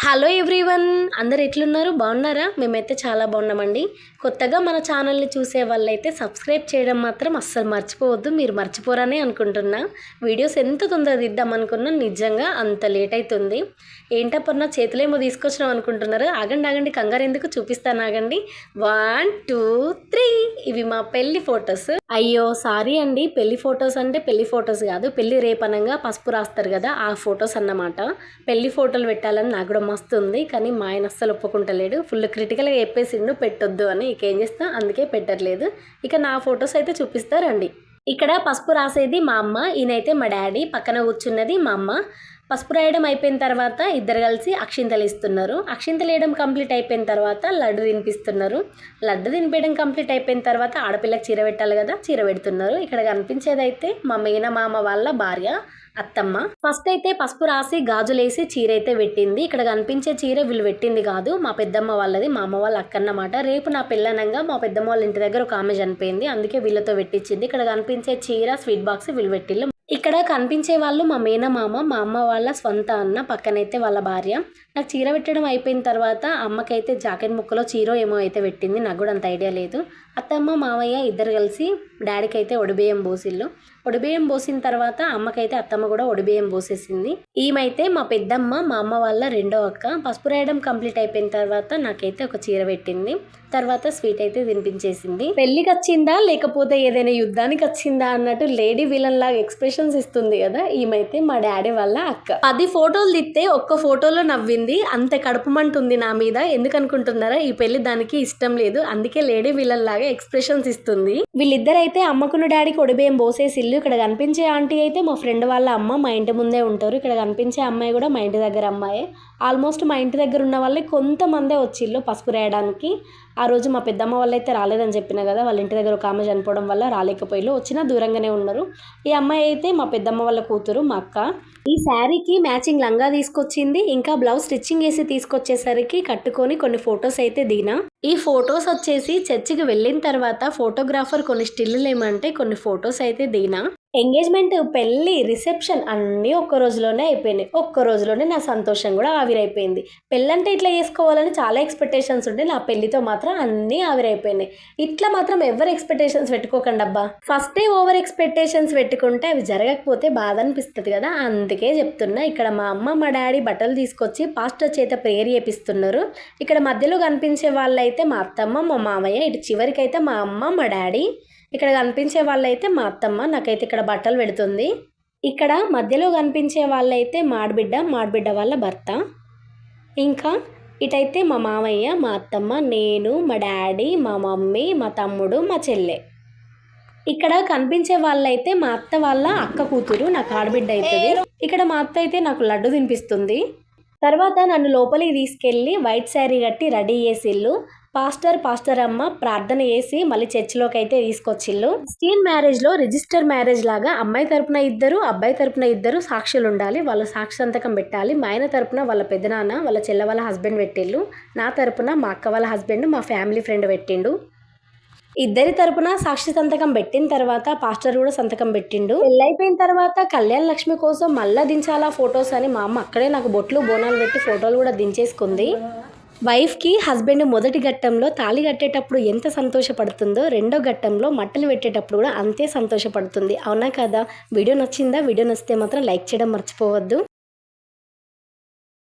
Hello everyone, అందరు ఎట్లున్నారు? బాగున్నారా? మేమైతే చాలా బాగున్నామండి. కొత్తగా మన ఛానల్ని చూసే వాళ్ళైతే సబ్స్క్రైబ్ చేయడం మాత్రం అస్సలు మర్చిపోవద్దు. మీరు మర్చిపోరని అనుకుంటున్నా. వీడియోస్ ఎంత తొందరగా తీద్దాం అనుకున్నా నిజంగా అంత లేట్ అవుతుంది. ఏంటప్పన్నా చేతులు ఏమో తీసుకొచ్చినాం అనుకుంటున్నారు. ఆగండి కంగారు ఎందుకు, చూపిస్తాను ఆగండి. 1 2 3 ఇవి మా పెళ్లి ఫొటోస్. అయ్యో సారీ అండి, పెళ్లి ఫొటోస్ అంటే పెళ్లి ఫొటోస్ కాదు, పెళ్లి రేపనంగా పసుపు రాస్తారు కదా ఆ ఫొటోస్ అన్నమాట. పెళ్లి ఫోటోలు పెట్టాలని నాకు కూడా మస్తు ఉంది, కానీ మా ఆయన అస్సలు ఒప్పుకుంటలేడు. ఫుల్ క్రిటికల్గా చెప్పేసిండు పెట్టొద్దు అని. ఇక ఏం చేస్తా, అందుకే పెట్టట్లేదు. ఇక నా ఫొటోస్ అయితే చూపిస్తారండి. ఇక్కడ పసుపు రాసేది మా అమ్మ, ఈయనైతే మా డాడీ, పక్కన కూర్చున్నది మా అమ్మ. పసుపు రాయడం అయిపోయిన తర్వాత ఇద్దరు కలిసి అక్షింతలు ఇస్తున్నారు. అక్షింతలు వేయడం కంప్లీట్ అయిపోయిన తర్వాత లడ్డు తినిపిస్తున్నారు. లడ్డు తినిపించడం కంప్లీట్ అయిపోయిన తర్వాత ఆడపిల్లకి చీర పెట్టాలి కదా, చీర పెడుతున్నారు. ఇక్కడ కనిపించేది అయితే మా మేనమామ వాళ్ళ భార్య అత్తమ్మ. ఫస్ట్ అయితే పసుపు రాసి గాజులేసి చీర అయితే పెట్టింది. ఇక్కడ కనిపించే చీర వీళ్ళు పెట్టింది కాదు, మా పెద్దమ్మ వాళ్ళది, మా అమ్మ వాళ్ళ అక్క అన్నమాట. రేపు నా పెళ్ళనంగా మా పెద్దమ్మ వాళ్ళ ఇంటి దగ్గర ఒక ఆమె చనిపోయింది, అందుకే వీళ్ళతో పెట్టించింది. ఇక్కడ కనిపించే చీర స్వీట్ బాక్స్ వీళ్ళు పెట్టిళ్ళు. ఇక్కడ కనిపించే వాళ్ళు మా మేనమామ, మా అమ్మ వాళ్ళ స్వంత అన్న, పక్కనైతే వాళ్ళ భార్య. నాకు చీర పెట్టడం అయిపోయిన తర్వాత అమ్మకైతే జాకెట్ ముక్కలో చీర ఏమో అయితే పెట్టింది, నాకు కూడా అంత ఐడియా లేదు. అత్తమ్మ మామయ్య ఇద్దరు కలిసి డాడీకి అయితే ఒడిబియ్యం పోసిళ్ళు. ఒడిబియ్యం పోసిన తర్వాత అమ్మకైతే అత్తమ్మ కూడా ఒడిబియ్యం పోసేసింది. ఈమైతే మా పెద్దమ్మ, మా అమ్మ వాళ్ళ రెండో అక్క. పసుపు రాయడం కంప్లీట్ అయిపోయిన తర్వాత నాకైతే ఒక చీర పెట్టింది. తర్వాత స్వీట్ అయితే తినిపించేసింది. పెళ్లికి వచ్చిందా లేకపోతే ఏదైనా యుద్ధానికి వచ్చిందా అన్నట్టు లేడీ విలన్ లాగా ఎక్స్ప్రెషన్స్ ఇస్తుంది కదా ఈమైతే మా డాడీ వాళ్ళ అక్క. 10 ఫోటోలు తిస్తే ఒక్క ఫోటోలో నవ్వింది, అంత కడుపుమంటుంది నా మీద. ఎందుకు అనుకుంటున్నారా? ఈ పెళ్లి దానికి ఇష్టం లేదు, అందుకే లేడీ విలన్ లాగా ఎక్స్ప్రెషన్స్ ఇస్తుంది. వీళ్ళిద్దరైతే అమ్మకున్న డాడీకి ఒడిబియ్యం పోసేసిల్లు. ఇక్కడ కనిపించే ఆంటీ అయితే మా ఫ్రెండ్ వాళ్ళ అమ్మ, మా ఇంటి ముందే ఉంటారు. ఇక్కడ కనిపించే అమ్మాయి కూడా మా ఇంటి దగ్గర అమ్మాయే. ఆల్మోస్ట్ మా ఇంటి దగ్గర ఉన్న వాళ్ళే కొంతమందే వచ్చిళ్ళు పసుపు రాయడానికి. ఆ రోజు మా పెద్దమ్మ వాళ్ళు అయితే రాలేదని చెప్పిన కదా, వాళ్ళ ఇంటి దగ్గర ఒక ఆమె చనిపోవడం వల్ల రాలేకపోయిళ్ళు, వచ్చినా దూరంగానే ఉన్నారు. ఈ అమ్మాయి అయితే మా పెద్దమ్మ వాళ్ళ కూతురు, మా అక్క. ఈ శారీకి మ్యాచింగ్ లంగా తీసుకొచ్చింది, ఇంకా బ్లౌజ్ స్టిచ్చింగ్ వేసి తీసుకొచ్చేసరికి కట్టుకొని కొన్ని ఫొటోస్ అయితే దిగినా. ఈ ఫొటోస్ వచ్చేసి చర్చికి వెళ్ళిన తర్వాత ఫోటోగ్రాఫర్ కొన్ని స్టిల్లు ఏమంటే కొన్ని ఫొటోస్ అయితే దిగినా. ఎంగేజ్మెంట్, పెళ్ళి, రిసెప్షన్ అన్నీ ఒక్క రోజులోనే అయిపోయినాయి. ఒక్క రోజులోనే నా సంతోషం కూడా ఆవిరైపోయింది. పెళ్ళంటే ఇట్లా చేసుకోవాలని చాలా ఎక్స్పెక్టేషన్స్ ఉంటే నా పెళ్లితో మాత్రం అన్నీ ఆవిరైపోయినాయి. ఇట్లా మాత్రం ఎవరు ఎక్స్పెక్టేషన్స్ పెట్టుకోకండి అబ్బా. ఫస్టే ఓవర్ ఎక్స్పెక్టేషన్స్ పెట్టుకుంటే అవి జరగకపోతే బాధ అనిపిస్తుంది కదా, అందుకే చెప్తున్నా. ఇక్కడ మా అమ్మ మా డాడీ బట్టలు తీసుకొచ్చి పాస్టర్ చేత ప్రేయర్ చేపిస్తున్నారు. ఇక్కడ మధ్యలో కనిపించే వాళ్ళైతే మా అత్తమ్మ, మా మామయ్య. ఇటు చివరికైతే మా అమ్మ మా డాడీ. ఇక్కడ కనిపించే వాళ్ళైతే మా అత్తమ్మ, నాకైతే ఇక్కడ బట్టలు పెడుతుంది. ఇక్కడ మధ్యలో కనిపించే వాళ్ళైతే మాడబిడ్డ వాళ్ళ భర్త. ఇంకా ఇటైతే మా మామయ్య, మా అత్తమ్మ, నేను, మా డాడీ, మా మమ్మీ, మా తమ్ముడు, మా చెల్లె. ఇక్కడ కనిపించే వాళ్ళైతే మా అత్త వాళ్ళ అక్క కూతురు, నాకు ఆడబిడ్డ అవుతుంది. ఇక్కడ మా అత్త అయితే నాకు లడ్డు తినిపిస్తుంది. తర్వాత నన్ను లోపలికి తీసుకెళ్ళి వైట్ శారీ కట్టి రెడీ చేసిళ్ళు. పాస్టర్ అమ్మ ప్రార్థన చేసి మళ్ళీ చర్చిలోకి అయితే తీసుకొచ్చిళ్ళు. క్రిస్టియన్ మ్యారేజ్లో రిజిస్టర్ మ్యారేజ్ లాగా అమ్మాయి తరపున ఇద్దరు, అబ్బాయి తరపున ఇద్దరు సాక్షులు ఉండాలి. వాళ్ళ సాక్షి సంతకం పెట్టాలి. మా ఆయన తరపున వాళ్ళ పెద్దనాన్న, వాళ్ళ చెల్ల వాళ్ళ హస్బెండ్ పెట్టిళ్ళు. నా తరపున మా అక్క వాళ్ళ హస్బెండ్, మా ఫ్యామిలీ ఫ్రెండ్ పెట్టిండు. ఇద్దరి తరపున సాక్షి సంతకం పెట్టిన తర్వాత పాస్టర్ కూడా సంతకం పెట్టిండు. పెళ్ళైపోయిన తర్వాత కళ్యాణ లక్ష్మి కోసం మళ్ళా దించాలా ఫొటోస్ అని మా అమ్మ అక్కడే నాకు బొట్లు బోనాలు పెట్టి ఫోటోలు కూడా దించేసుకుంది. వైఫ్కి హస్బెండ్ మొదటి ఘట్టంలో తాళి కట్టేటప్పుడు ఎంత సంతోషపడుతుందో రెండో ఘట్టంలో మట్టలు పెట్టేటప్పుడు కూడా అంతే సంతోషపడుతుంది. అవునా కదా? వీడియో నచ్చిందా? వీడియో నచ్చితే మాత్రం లైక్ చేయడం మర్చిపోవద్దు.